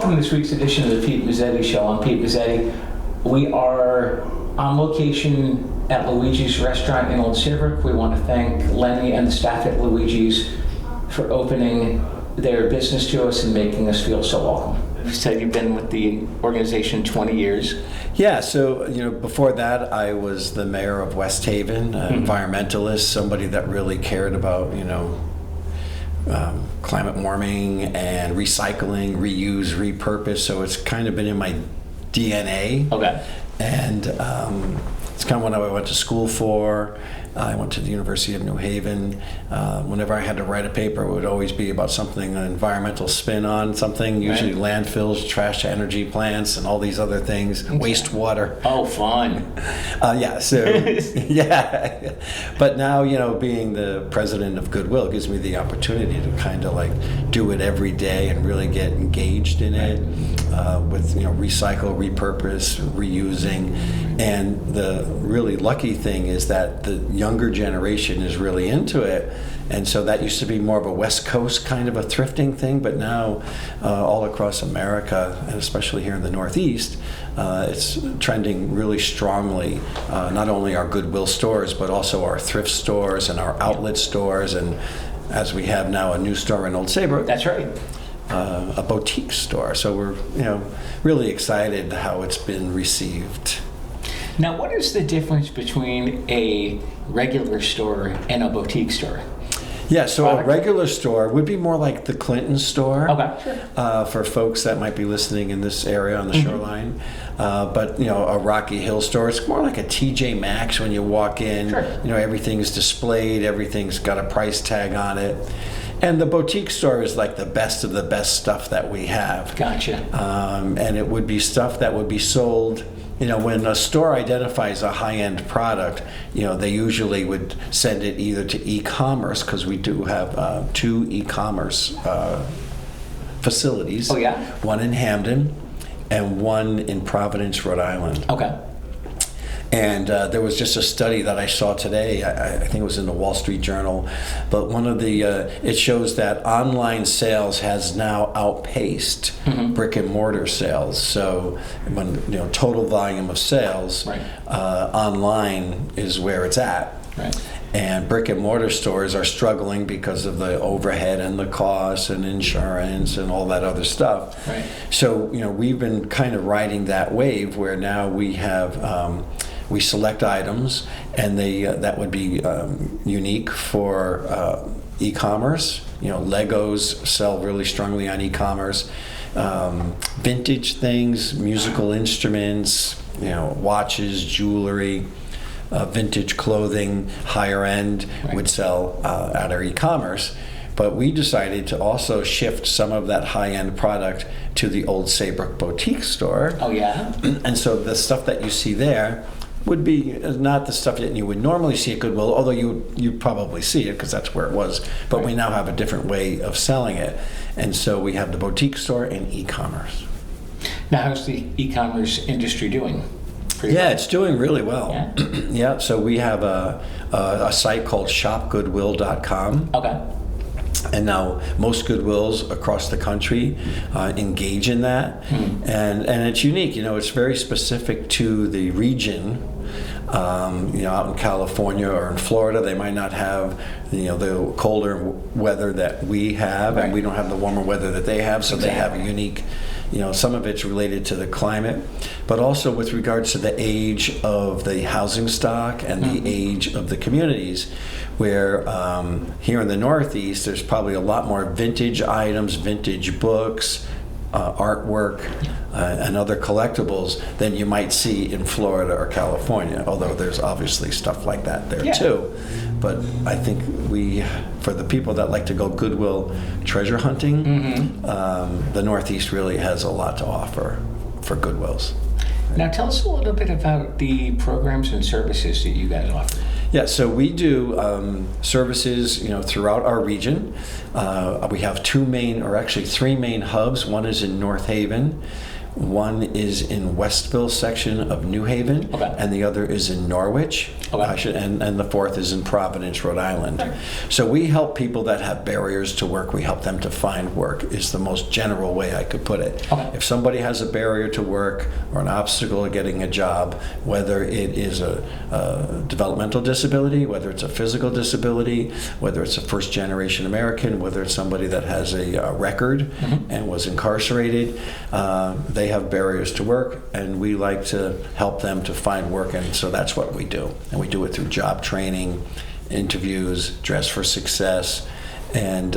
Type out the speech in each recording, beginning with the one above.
welcome to this week's edition of the Pete Mezzetti Show. I'm Pete Mezzetti. We are on location at Luigi's Restaurant in Old Saybrook. We want to thank Lenny and the staff at Luigi's for opening their business to us and making us feel so welcome. You said you've been with the organization 20 years. Yeah, so before that, I was the mayor of West Haven, an environmentalist, somebody that really cared about climate warming and recycling, reuse, repurpose. So it's kind of been in my DNA. Okay. And it's kind of what I went to school for. I went to the University of New Haven. Whenever I had to write a paper, it would always be about something, an environmental spin on something, usually landfills, trash to energy plants, and all these other things, wastewater. Oh, fun. Yeah. But now, being the president of Goodwill gives me the opportunity to kind of like do it every day and really get engaged in it with, recycle, repurpose, reusing. And the really lucky thing is that the younger generation is really into it. And so that used to be more of a West Coast kind of a thrifting thing, but now all across America, and especially here in the Northeast, it's trending really strongly. Not only our Goodwill stores, but also our thrift stores and our outlet stores, and as we have now a new store in Old Saybrook. That's right. A boutique store. So we're really excited how it's been received. Now, what is the difference between a regular store and a boutique store? Yeah, so a regular store would be more like the Clinton store. Okay, sure. For folks that might be listening in this area on the shoreline. But, a Rocky Hill store, it's more like a TJ Maxx when you walk in. Sure. Everything's displayed, everything's got a price tag on it. And the boutique store is like the best of the best stuff that we have. Gotcha. And it would be stuff that would be sold. When a store identifies a high-end product, they usually would send it either to e-commerce, because we do have 2 e-commerce facilities. Oh, yeah? One in Hamden and one in Providence, Rhode Island. Okay. And there was just a study that I saw today, I think it was in the Wall Street Journal, but one of the, it shows that online sales has now outpaced brick and mortar sales. So when, total volume of sales, online is where it's at. Right. And brick and mortar stores are struggling because of the overhead and the costs and insurance and all that other stuff. Right. So, we've been kind of riding that wave where now we have, we select items, and that would be unique for e-commerce. Legos sell really strongly on e-commerce. Vintage things, musical instruments, watches, jewelry, vintage clothing, higher end would sell at our e-commerce. But we decided to also shift some of that high-end product to the Old Saybrook boutique store. Oh, yeah? And so the stuff that you see there would be not the stuff that you would normally see at Goodwill, although you'd probably see it because that's where it was. But we now have a different way of selling it. And so we have the boutique store and e-commerce. Now, how's the e-commerce industry doing? Yeah, it's doing really well. Yeah? Yeah, so we have a site called shopgoodwill.com. Okay. And now most Goodwills across the country engage in that, and it's unique. It's very specific to the region. Out in California or in Florida, they might not have the colder weather that we have, and we don't have the warmer weather that they have. So they have a unique. Some of it's related to the climate, but also with regards to the age of the housing stock and the age of the communities, where here in the Northeast, there's probably a lot more vintage items, vintage books, artwork, and other collectibles than you might see in Florida or California, although there's obviously stuff like that there too. But I think for the people that like to go Goodwill treasure hunting, the Northeast really has a lot to offer for Goodwills. Now tell us a little bit about the programs and services that you guys offer. Yeah, so we do services, throughout our region. We have 3 main hubs. One is in North Haven, One is in Westville section of New Haven, Okay. and the other is in Norwich. Okay. And the fourth is in Providence, Rhode Island. Right. So we help people that have barriers to work. We help them to find work, is the most general way I could put it. Okay. If somebody has a barrier to work or an obstacle to getting a job, whether it is a developmental disability, whether it's a physical disability, whether it's a first-generation American, whether it's somebody that has a record and was incarcerated, they have barriers to work, and we like to help them to find work, and so that's what we do. And we do it through job training, interviews, Dress for Success, and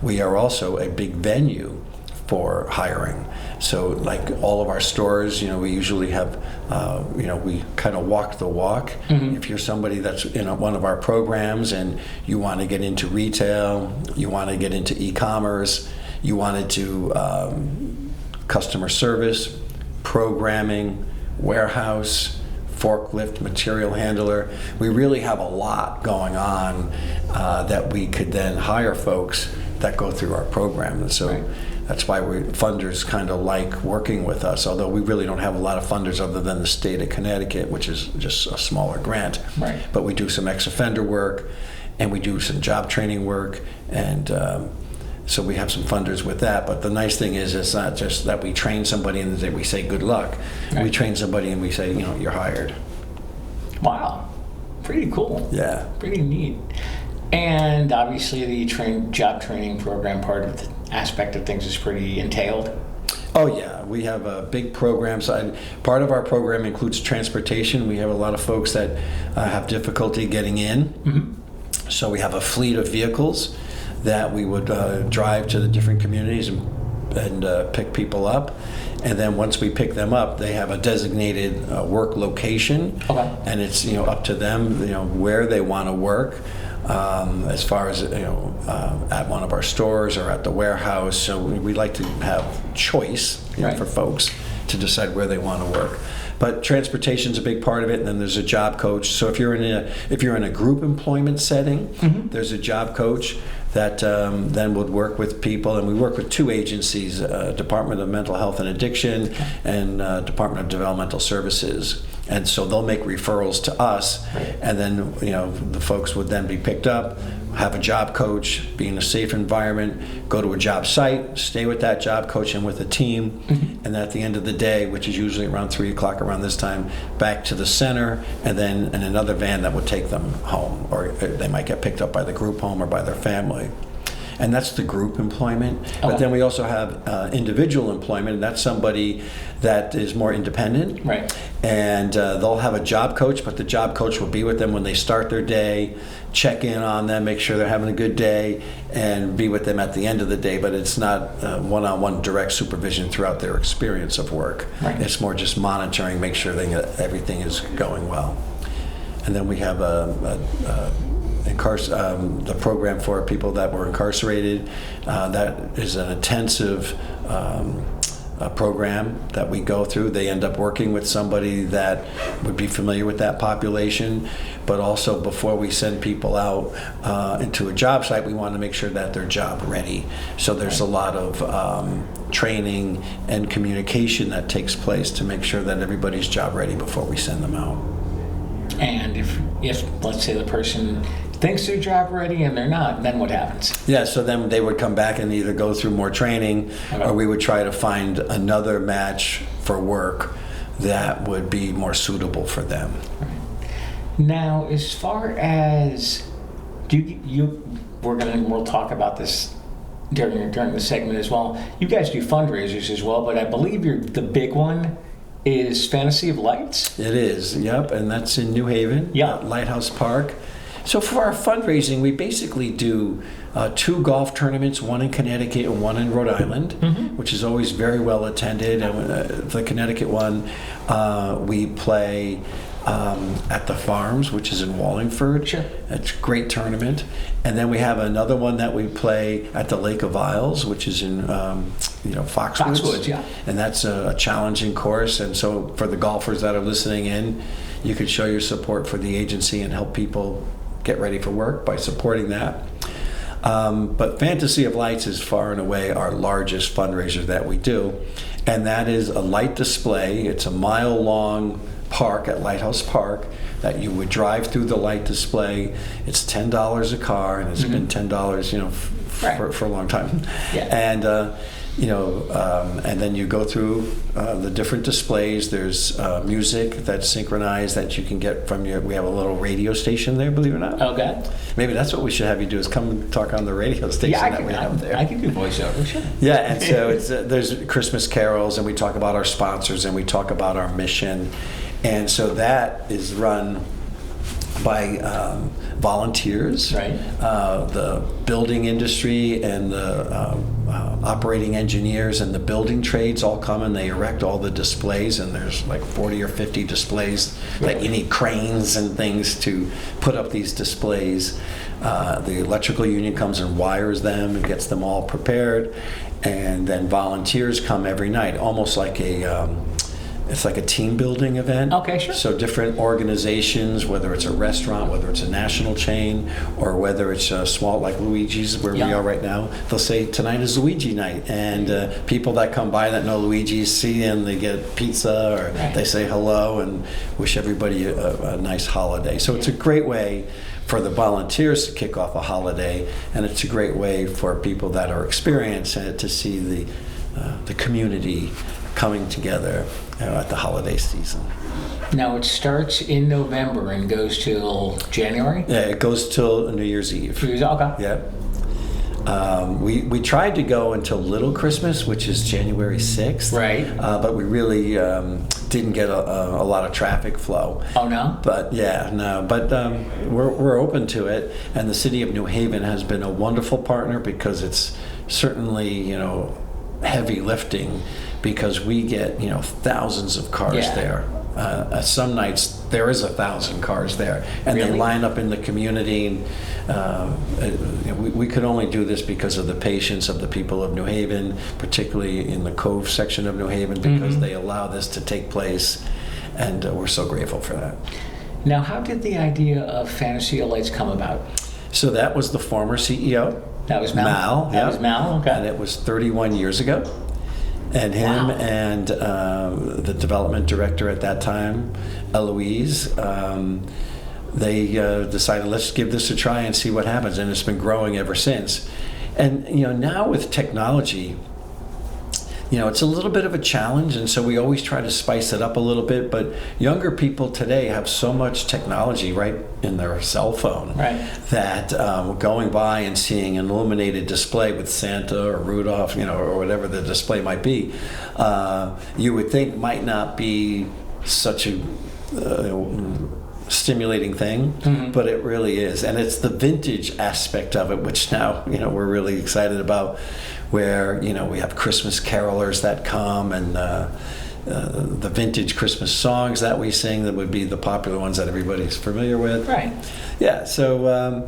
we are also a big venue for hiring. So like all of our stores, we usually have, we kind of walk the walk. If you're somebody that's in one of our programs and you want to get into retail, you want to get into e-commerce, you wanted to customer service, programming, warehouse, forklift, material handler. We really have a lot going on that we could then hire folks that go through our program. And so Right. that's why funders kind of like working with us, although we really don't have a lot of funders other than the state of Connecticut, which is just a smaller grant. Right. But we do some ex-offender work, and we do some job training work, and so we have some funders with that. But the nice thing is, it's not just that we train somebody and then we say good luck. Right. We train somebody and we say, you're hired. Wow. Pretty cool. Yeah. Pretty neat. And obviously the job training program part of the aspect of things is pretty entailed. Oh yeah, we have a big program. So part of our program includes transportation. We have a lot of folks that have difficulty getting in. So we have a fleet of vehicles that we would drive to the different communities and pick people up. And then once we pick them up, they have a designated work location. Okay. And it's up to them where they want to work. As far as at one of our stores or at the warehouse. So we like to have choice Right. for folks to decide where they want to work. But transportation's a big part of it, and then there's a job coach. So if you're in a group employment setting, there's a job coach that then would work with people, and we work with two agencies, Department of Mental Health and Addiction and Department of Developmental Services. And so they'll make referrals to us, Right. and then the folks would then be picked up, have a job coach, be in a safe environment, go to a job site, stay with that job coach and with a team, and at the end of the day, which is usually around 3 o'clock around this time, back to the center, and then in another van that would take them home, or they might get picked up by the group home or by their family. And that's the group employment. But Okay. then we also have individual employment, and that's somebody that is more independent. Right. And they'll have a job coach, but the job coach will be with them when they start their day, check in on them, make sure they're having a good day, and be with them at the end of the day. But it's not one-on-one direct supervision throughout their experience of work. Right. It's more just monitoring, make sure everything is going well. And then we have the program for people that were incarcerated. That is an intensive program that we go through. They end up working with somebody that would be familiar with that population, but also before we send people out into a job site, we want to make sure that they're job ready. So there's a lot of training and communication that takes place to make sure that everybody's job ready before we send them out. And if let's say the person thinks they're job ready and they're not, then what happens? Yeah, so then they would come back and either go through more training, Okay. or we would try to find another match for work that would be more suitable for them. Now, as far as we'll talk about this during the segment as well. You guys do fundraisers as well, but I believe the big one is Fantasy of Lights. It is, yep, and that's in New Haven, Yeah. Lighthouse Park. So for our fundraising, we basically do 2 golf tournaments, one in Connecticut and one in Rhode Island, which is always very well attended. And the Connecticut one, we play at the Farms, which is in Wallingford. Sure. It's a great tournament. And then we have another one that we play at the Lake of Isles, which is in Foxwoods. Foxwoods, yeah. And that's a challenging course. And so for the golfers that are listening in, you could show your support for the agency and help people get ready for work by supporting that. But Fantasy of Lights is far and away our largest fundraiser that we do. And that is a light display. It's a mile-long park at Lighthouse Park that you would drive through the light display. It's $10 a car, and it's been $10, for a long time. Yeah. And and then you go through the different displays. There's music that's synchronized that you can get from we have a little radio station there, believe it or not. Okay. Maybe that's what we should have you do, is come and talk on the radio station we have there. I can do voiceover, sure. Yeah, and so it's there's Christmas carols, and we talk about our sponsors, and we talk about our mission. And so that is run by volunteers. Right. The building industry and the operating engineers and the building trades all come and they erect all the displays, and there's like 40 or 50 displays that you need cranes and things to put up these displays. The electrical union comes and wires them and gets them all prepared, and then volunteers come every night, almost like it's like a team building event. Okay, sure. So different organizations, whether it's a restaurant, whether it's a national chain, or whether it's a small, like Luigi's, where we are right now, they'll say tonight is Luigi night, and people that come by that know Luigi's see and they get pizza, or they say hello and wish everybody a nice holiday. So it's a great way for the volunteers to kick off a holiday, and it's a great way for people that are experienced to see the community coming together at the holiday season. Now it starts in November and goes till January? Yeah, it goes till New Year's Eve. Okay. Yeah. We tried to go until Little Christmas, which is January 6th. Right. But we really didn't get a lot of traffic flow. Oh, no? But yeah, no. But we're open to it, and the city of New Haven has been a wonderful partner, because it's certainly heavy lifting, because we get thousands of cars there. Some nights there is 1,000 cars there, and Really? they line up in the community. And we could only do this because of the patience of the people of New Haven, particularly in the Cove section of New Haven, because they allow this to take place, and we're so grateful for that. Now, how did the idea of Fantasy of Lights come about? So that was the former CEO. That was Mal? That was Mal, okay. And it was 31 years ago. And him and the development director at that time, Eloise, they decided, let's give this a try and see what happens. And it's been growing ever since. And now with technology, it's a little bit of a challenge, and so we always try to spice it up a little bit. But younger people today have so much technology right in their cell phone that going by and seeing an illuminated display with Santa or Rudolph, or whatever the display might be, you would think might not be such a stimulating thing, but it really is. And it's the vintage aspect of it, which now we're really excited about, where we have Christmas carolers that come, and the vintage Christmas songs that we sing that would be the popular ones that everybody's familiar with. Right. Yeah. So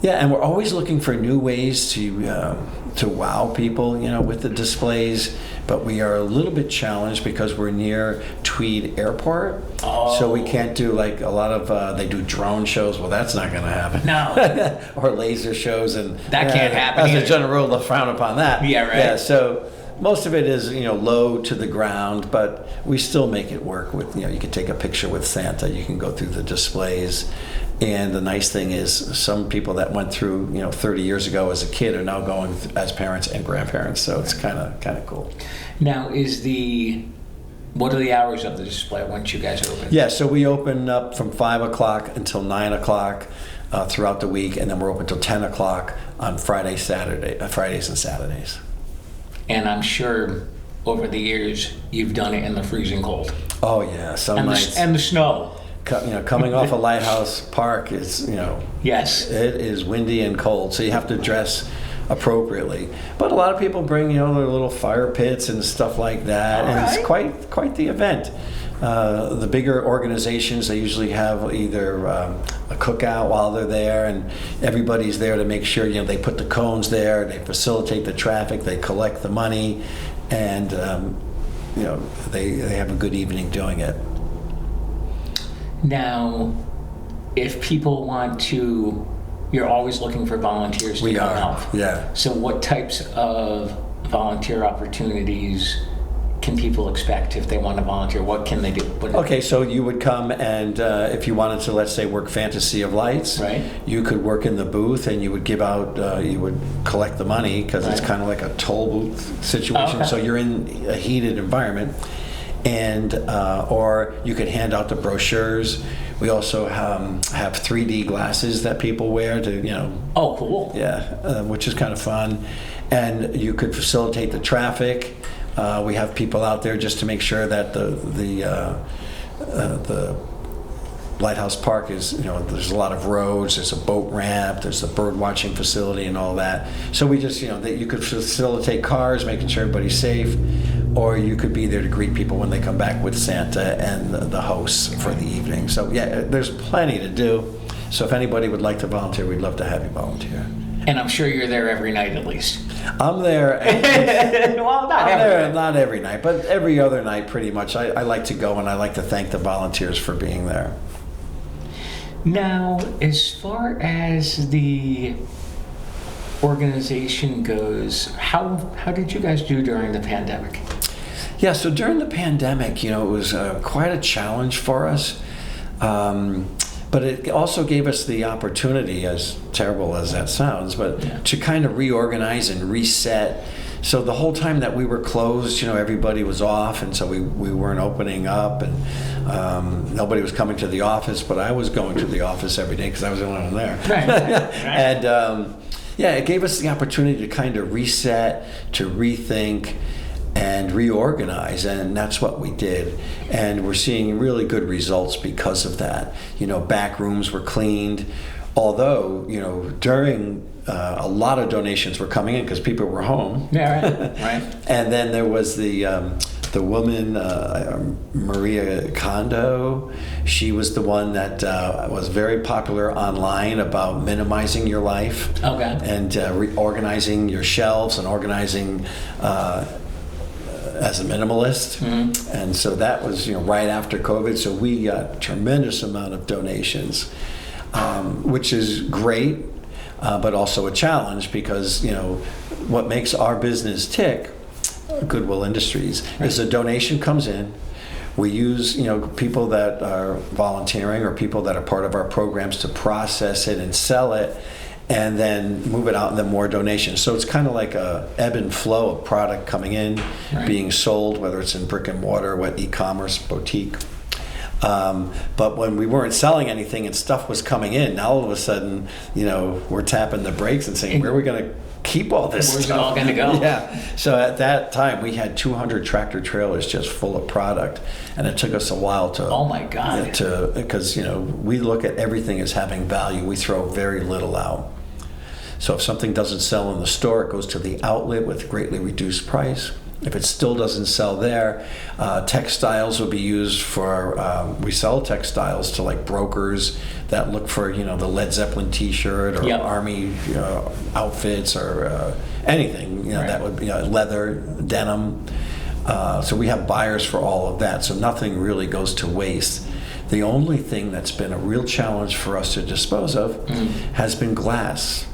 and we're always looking for new ways to wow people, with the displays. But we are a little bit challenged because we're near Tweed Airport, so we can't do like a lot of. They do drone shows. Well, that's not going to happen. No. Or laser shows, and that can't happen. As either. a general rule, they'll frown upon that. Yeah, right. Yeah, so most of it is low to the ground, but we still make it work. With you can take a picture with Santa. You can go through the displays. And the nice thing is, some people that went through 30 years ago as a kid are now going as parents and grandparents. So it's kind of cool. Now, what are the hours of the display once you guys open? Yeah, so we open up from 5 o'clock until 9 o'clock throughout the week, and then we're open till 10 o'clock on Fridays and Saturdays. And I'm sure over the years you've done it in the freezing cold. Oh yeah, some nights. And the snow. Coming off a Lighthouse Park is, yes, it is windy and cold, so you have to dress appropriately. But a lot of people bring, their little fire pits and stuff like that, and it's quite the event. The bigger organizations, they usually have either a cookout while they're there, and everybody's there to make sure, they put the cones there, they facilitate the traffic, they collect the money, and they have a good evening doing it. Now, if people want to you're always looking for volunteers to We come are, help. yeah. So what types of volunteer opportunities can people expect if they want to volunteer? What can they do? Okay, so you would come and if you wanted to, let's say, work Fantasy of Lights, Right. you could work in the booth and you would give out, you would collect the money because it's Right. kind of like a toll booth situation. Okay. So you're in a heated environment, and or you could hand out the brochures. We also have 3D glasses that people wear to, Oh, cool. which is kind of fun. And you could facilitate the traffic. We have people out there just to make sure that the Lighthouse Park is, there's a lot of roads, there's a boat ramp, there's a bird watching facility and all that. So we just, that you could facilitate cars, making sure everybody's safe, or you could be there to greet people when they come back with Santa and the hosts for the evening. So yeah, there's plenty to do. So if anybody would like to volunteer, we'd love to have you volunteer. And I'm sure you're there every night at least. I'm there. Well, not I'm every there, night. not every night, but every other night pretty much. I like to go and I like to thank the volunteers for being there. Now, as far as the organization goes, how did you guys do during the pandemic? Yeah, so during the pandemic, it was quite a challenge for us. But it also gave us the opportunity, as terrible as that sounds, but to kind of reorganize and reset. So the whole time that we were closed, everybody was off, and so we weren't opening up, and nobody was coming to the office, but I was going to the office every day because I was the only one there. Right. And it gave us the opportunity to kind of reset, to rethink, and reorganize, and that's what we did. And we're seeing really good results because of that. Back rooms were cleaned, although, during a lot of donations were coming in because people were home. Yeah, right. And then there was the woman, Maria Kondo. She was the one that was very popular online about minimizing your life. Okay. And reorganizing your shelves and organizing as a minimalist. Mm-hmm. And so that was right after COVID. So we got a tremendous amount of donations, which is great, but also a challenge because what makes our business tick, Goodwill Industries, is a donation comes in. We use people that are volunteering or people that are part of our programs to process it and sell it, and then move it out, and then more donations. So it's kind of like a ebb and flow of product coming in, being sold, whether it's in brick and mortar, what e-commerce, boutique. But when we weren't selling anything and stuff was coming in, now all of a sudden, we're tapping the brakes and saying, where are we going to keep all this Where's stuff? it all going to go? Yeah. So at that time, we had 200 tractor trailers just full of product, and it took us a while to. Oh my God. Because we look at everything as having value. We throw very little out. So if something doesn't sell in the store, it goes to the outlet with greatly reduced price. If it still doesn't sell there, textiles will be used for, we sell textiles to like brokers that look for, the Led Zeppelin t-shirt or Army outfits or anything, that would be leather, denim. So we have buyers for all of that. So nothing really goes to waste. The only thing that's been a real challenge for us to dispose of has been glass.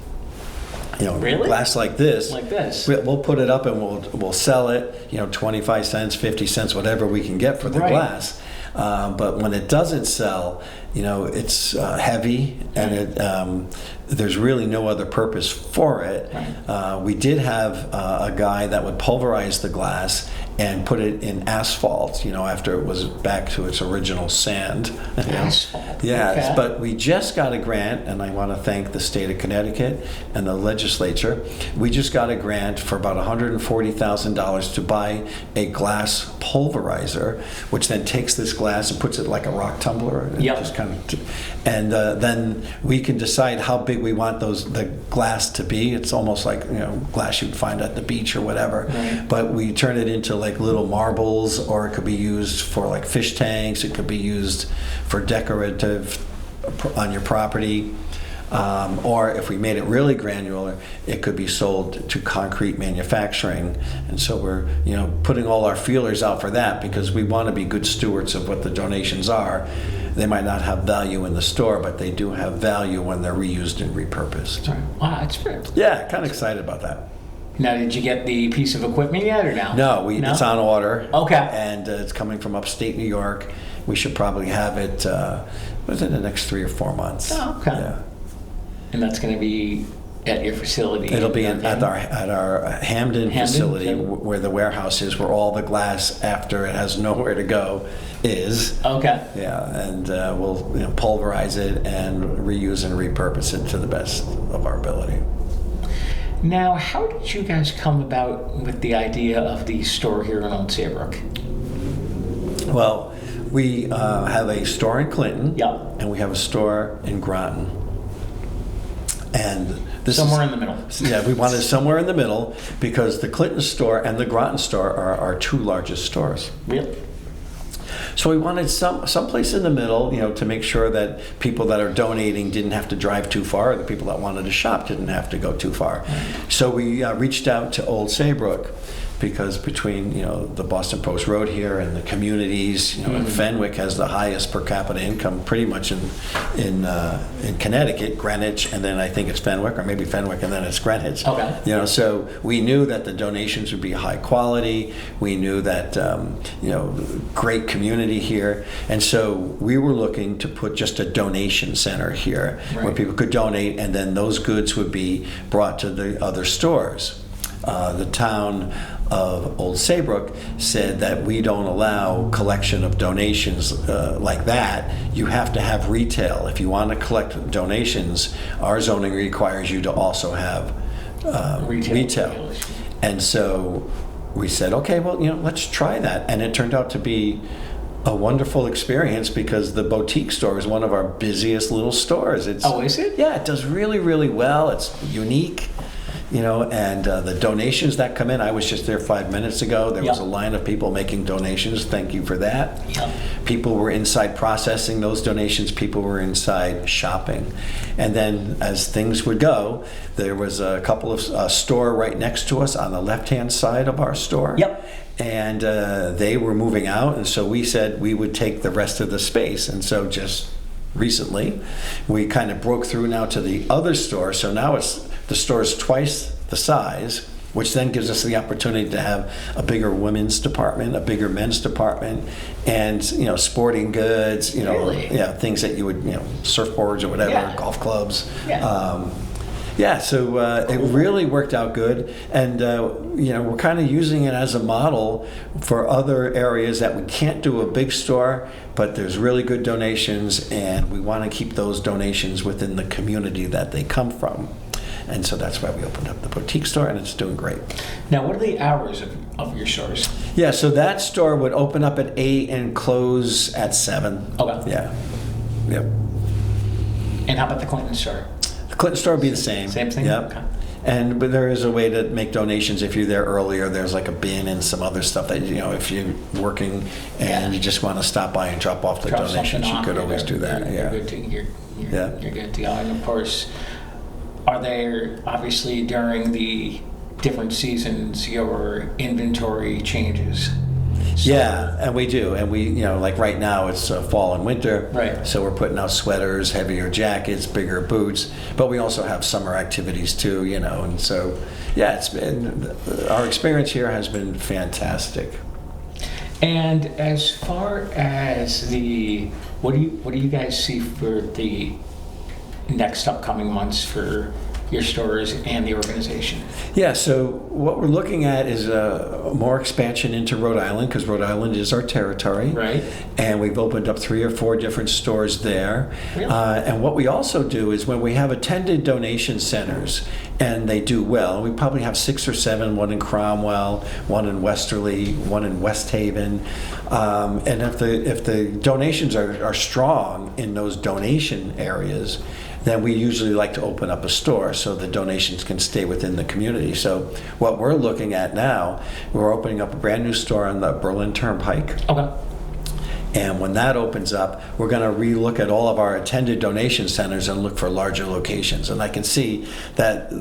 Really? Glass like this. Like this. We'll put it up and we'll sell it, 25 cents, 50 cents, whatever we can get for the glass. But when it doesn't sell, it's heavy, and there's really no other purpose for it. Right. We did have a guy that would pulverize the glass and put it in asphalt, after it was back to its original sand. Asphalt. Yeah, Okay. but we just got a grant, and I want to thank the state of Connecticut and the legislature. We just got a grant for about $140,000 to buy a glass pulverizer, which then takes this glass and puts it like a rock tumbler. And just kind of, and then we can decide how big we want the glass to be. It's almost like glass you'd find at the beach or whatever. Right. But we turn it into like little marbles, or it could be used for like fish tanks. It could be used for decorative on your property. Or if we made it really granular, it could be sold to concrete manufacturing. And so we're putting all our feelers out for that because we want to be good stewards of what the donations are. they might not have value in the store, but they do have value when they're reused and repurposed. Right. Wow, that's fair. Yeah, kind of excited about that. Now, did you get the piece of equipment yet, or no? No, it's on order. Okay. And it's coming from upstate New York. We should probably have it within the next 3 or 4 months. Oh, okay. Yeah. And that's going to be at your facility? It'll be at our Hamden facility, yeah. where the warehouse is, where all the glass, after it has nowhere to go, is. Okay. Yeah, and we'll pulverize it and reuse and repurpose it to the best of our ability. Now, how did you guys come about with the idea of the store here in Old Saybrook? Well, we have a store in Clinton, Yeah. and we have a store in Groton. And this Somewhere in the middle. Yeah, we wanted somewhere in the middle because the Clinton store and the Groton store are our 2 largest stores. Really? So we wanted someplace in the middle, to make sure that people that are donating didn't have to drive too far, or the people that wanted to shop didn't have to go too far. So we reached out to Old Saybrook, because between the Boston Post Road here and the communities, and Fenwick has the highest per capita income pretty much in Connecticut, Greenwich, and then I think it's Fenwick, or maybe Fenwick and then it's Greenwich. Okay. So we knew that the donations would be high quality. We knew that great community here, and so we were looking to put just a donation center here, right, where people could donate, and then those goods would be brought to the other stores. The town of Old Saybrook said that we don't allow collection of donations like that. You have to have retail. If you want to collect donations, our zoning requires you to also have retail. And so we said, okay, well, let's try that. And it turned out to be a wonderful experience, because the boutique store is one of our busiest little stores. Oh, is it? Yeah, it does really, really well. It's unique. And the donations that come in, I was just there 5 minutes ago. There was a line of people making donations. Thank you for that. Yep. People were inside processing those donations. People were inside shopping. And then as things would go, there was a couple of store right next to us on the left-hand side of our store. Yep. And they were moving out, and so we said we would take the rest of the space. And so just recently, we kind of broke through now to the other store. So now the store is twice the size, which then gives us the opportunity to have a bigger women's department, a bigger men's department, and sporting goods, Really? Things that you would, surfboards or whatever, golf clubs. So it really worked out good, and we're kind of using it as a model for other areas that we can't do a big store, but there's really good donations, and we want to keep those donations within the community that they come from. And so that's why we opened up the boutique store, and it's doing great. Now, what are the hours of your stores? Yeah, so that store would open up at 8 and close at 7. Okay. Yeah. Yep. And how about the Clinton store? The Clinton store would be the same. Same thing? Yep. Okay. But there is a way to make donations if you're there earlier. There's like a bin and some other stuff that, if you're working and you just want to stop by and drop off the donations, you could always do that. You're good to go. And of course, are there, obviously during the different seasons, your inventory changes? So, yeah, and we do. And we, like right now it's fall and winter. Right. So we're putting out sweaters, heavier jackets, bigger boots. But we also have summer activities too, And so, it's been, our experience here has been fantastic. And as far as what do you guys see for the next upcoming months for your stores and the organization? Yeah, so what we're looking at is more expansion into Rhode Island, because Rhode Island is our territory. Right. And we've opened up 3 or 4 different stores there. Really? And what we also do is when we have attended donation centers, and they do well, we probably have 6 or 7, one in Cromwell, one in Westerly, one in West Haven. And if the donations are strong in those donation areas, then we usually like to open up a store so the donations can stay within the community. So what we're looking at now, we're opening up a brand new store on the Berlin Turnpike. Okay. And when that opens up, we're going to relook at all of our attended donation centers and look for larger locations. And I can see that,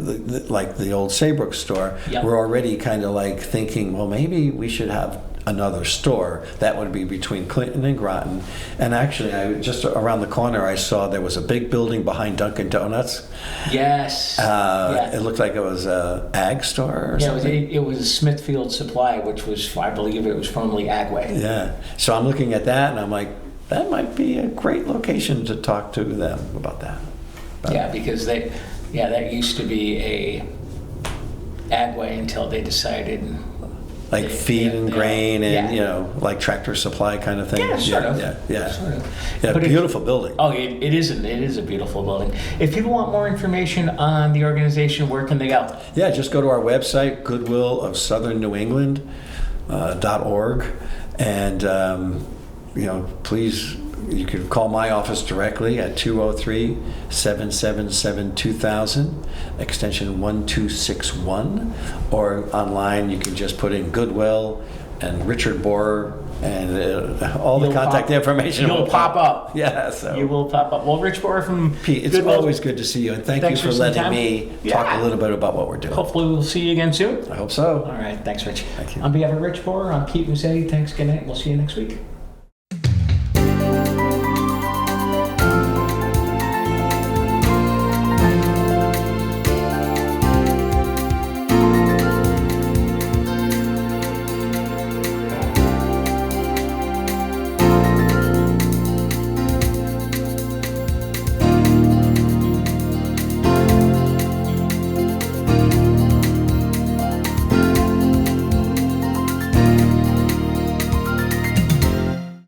like the old Saybrook store, Yep. we're already kind of like thinking, well, maybe we should have another store. That would be between Clinton and Groton. And actually, just around the corner, I saw there was a big building behind Dunkin' Donuts. Yes. Yeah. It looked like it was a ag store or Yeah, something. it was Smithfield Supply, which was, I believe it was formerly Agway. Yeah. So I'm looking at that, and I'm like, that might be a great location to talk to them about that. But- Yeah, because that used to be a Agway until they decided. Like feed and grain and, yeah. you know, like Tractor Supply kind of thing. Yeah, sort of. Yeah. Sort of. Yeah, But beautiful building. It is a beautiful building. If people want more information on the organization, where can they go? Yeah, just go to our website, Goodwill of Southern New England .org, and please, you can call my office directly at 203-777-2000, extension 1261, or online you can just put in Goodwill and Richard Borer, and all the You'll contact information You'll will pop up. Yeah, so. You will pop up. Well, Rich Borer from Pete, it's Goodwill. always good to see you, and thank you Thanks for for some letting time. me talk a little bit about what we're doing. Hopefully we'll see you again soon. I hope so. All right. Thanks, Rich. Thank you. On behalf of Rich Borer, I'm Pete Mezzetti. Thanks. Good night. We'll see you next week.